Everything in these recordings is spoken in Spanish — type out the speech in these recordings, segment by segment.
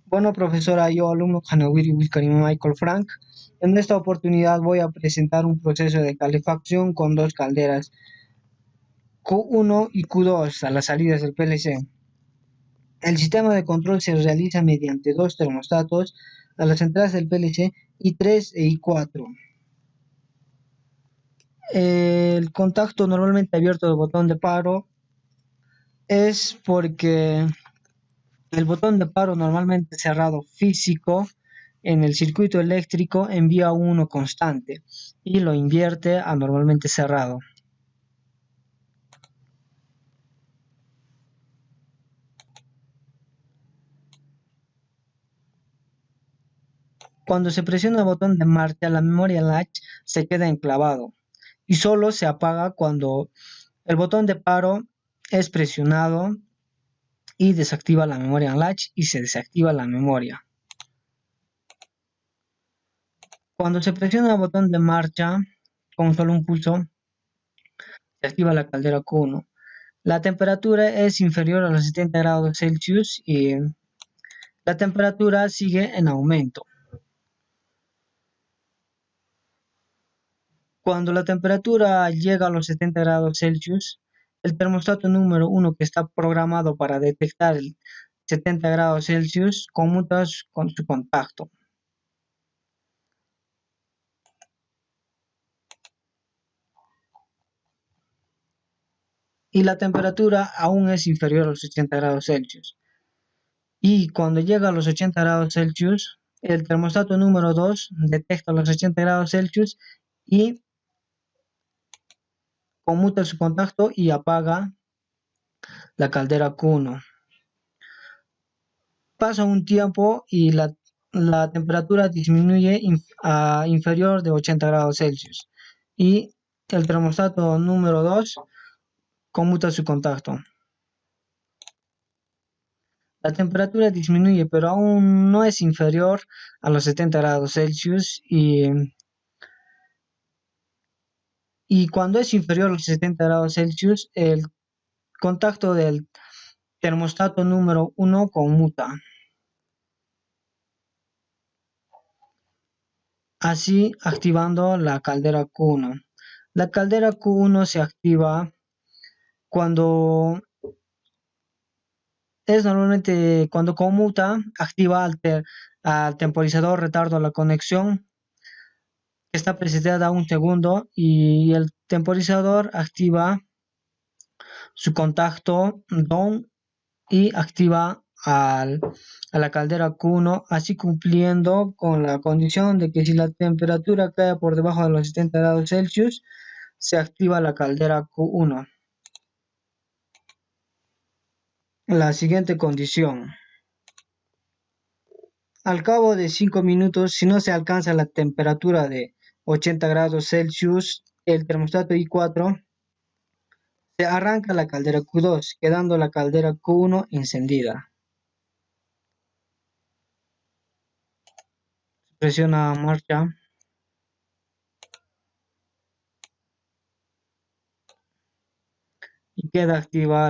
Bueno, profesora, yo, alumno Hanawiri Wiskarima Michael Frank, en esta oportunidad voy a presentar un proceso de calefacción con dos calderas Q1 y Q2 a las salidas del PLC. El sistema de control se realiza mediante dos termostatos a las entradas del PLC I3 e I4. El contacto normalmente abierto del botón de paro es porque el botón de paro normalmente cerrado físico en el circuito eléctrico envía uno constante y lo invierte a normalmente cerrado. Cuando se presiona el botón de marcha, la memoria latch se queda enclavado y solo se apaga cuando el botón de paro es presionado y desactiva la memoria latch y se desactiva la memoria. Cuando se presiona el botón de marcha con solo un pulso, se activa la caldera Q1. La temperatura es inferior a los 70 grados Celsius y la temperatura sigue en aumento. Cuando la temperatura llega a los 70 grados Celsius, el termostato número 1 que está programado para detectar el 70 grados Celsius conmuta con su contacto. Y la temperatura aún es inferior a los 80 grados Celsius. Y cuando llega a los 80 grados Celsius, el termostato número 2 detecta los 80 grados Celsius y conmuta su contacto y apaga la caldera Q1. Pasa un tiempo y la temperatura disminuye a inferior de 80 grados Celsius y el termostato número 2 conmuta su contacto. La temperatura disminuye, pero aún no es inferior a los 70 grados Celsius y cuando es inferior a los 70 grados Celsius, el contacto del termostato número 1 conmuta. Así activando la caldera Q1. La caldera Q1 se activa cuando es normalmente cuando conmuta, activa al temporizador retardo la conexión que está preseteada un segundo y el temporizador activa su contacto down y activa a la caldera Q1, así cumpliendo con la condición de que si la temperatura cae por debajo de los 70 grados Celsius, se activa la caldera Q1. La siguiente condición. Al cabo de 5 minutos, si no se alcanza la temperatura de 80 grados Celsius, el termostato I4 se arranca la caldera Q2, quedando la caldera Q1 encendida. Presiona marcha y queda activa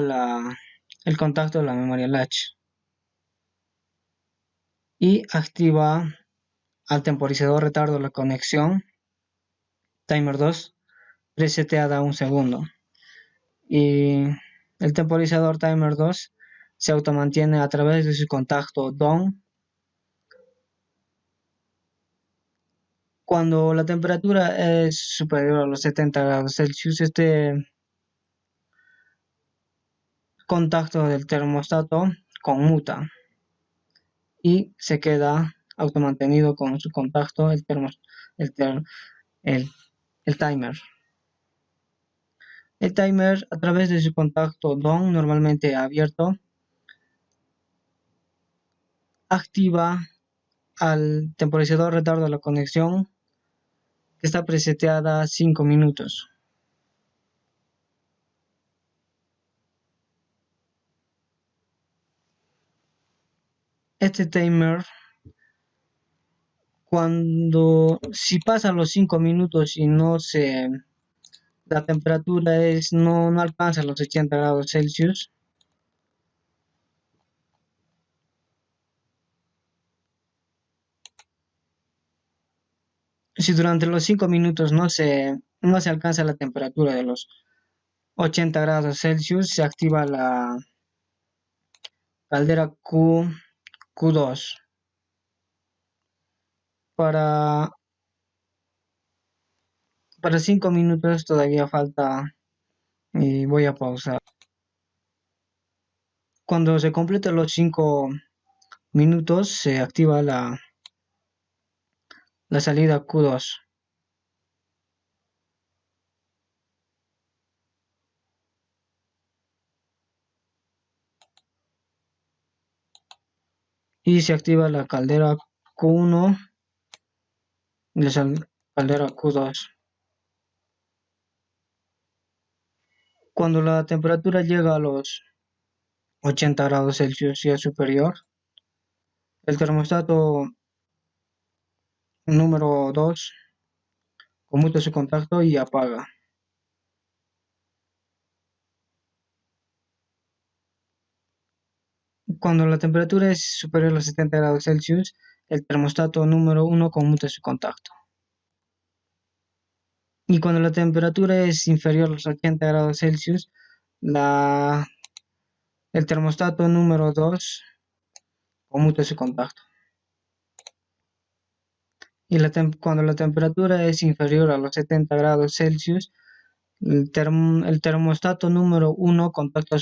el contacto de la memoria latch y activa al temporizador retardo la conexión timer 2 preseteada un segundo y el temporizador timer 2 se automantiene a través de su contacto down. Cuando la temperatura es superior a los 70 grados Celsius, este contacto del termostato conmuta y se queda automantenido con su contacto el timer. El timer, a través de su contacto down normalmente abierto, activa al temporizador retardo de la conexión que está preseteada 5 minutos. Este timer, si pasan los 5 minutos y la temperatura no alcanza los 80 grados Celsius, Si durante los 5 minutos no se alcanza la temperatura de los 80 grados Celsius, se activa la caldera Q2. Para, para 5 minutos todavía falta y voy a pausar. Cuando se completen los 5 minutos, se activa la salida Q2 y se activa la caldera Q1 y la caldera Q2. Cuando la temperatura llega a los 80 grados Celsius y es superior, el termostato número 2 conmuta su contacto y apaga. Cuando la temperatura es superior a los 70 grados Celsius, el termostato número 1 conmuta su contacto. Y cuando la temperatura es inferior a los 80 grados Celsius, el termostato número 2 conmuta su contacto. Y cuando la temperatura es inferior a los 70 grados Celsius, el termostato número 1 conmuta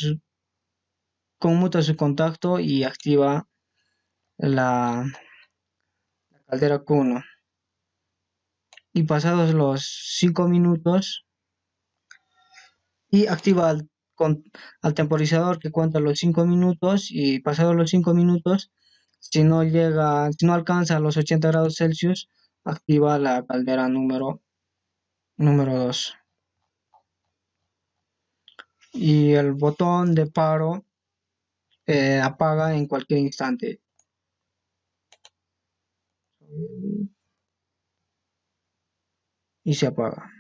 su contacto y activa la caldera Q1. Y pasados los 5 minutos, y activa al temporizador que cuenta los 5 minutos, y pasados los 5 minutos, si no alcanza los 80 grados Celsius, activa la caldera número 2. Y el botón de paro apaga en cualquier instante. Y se apaga.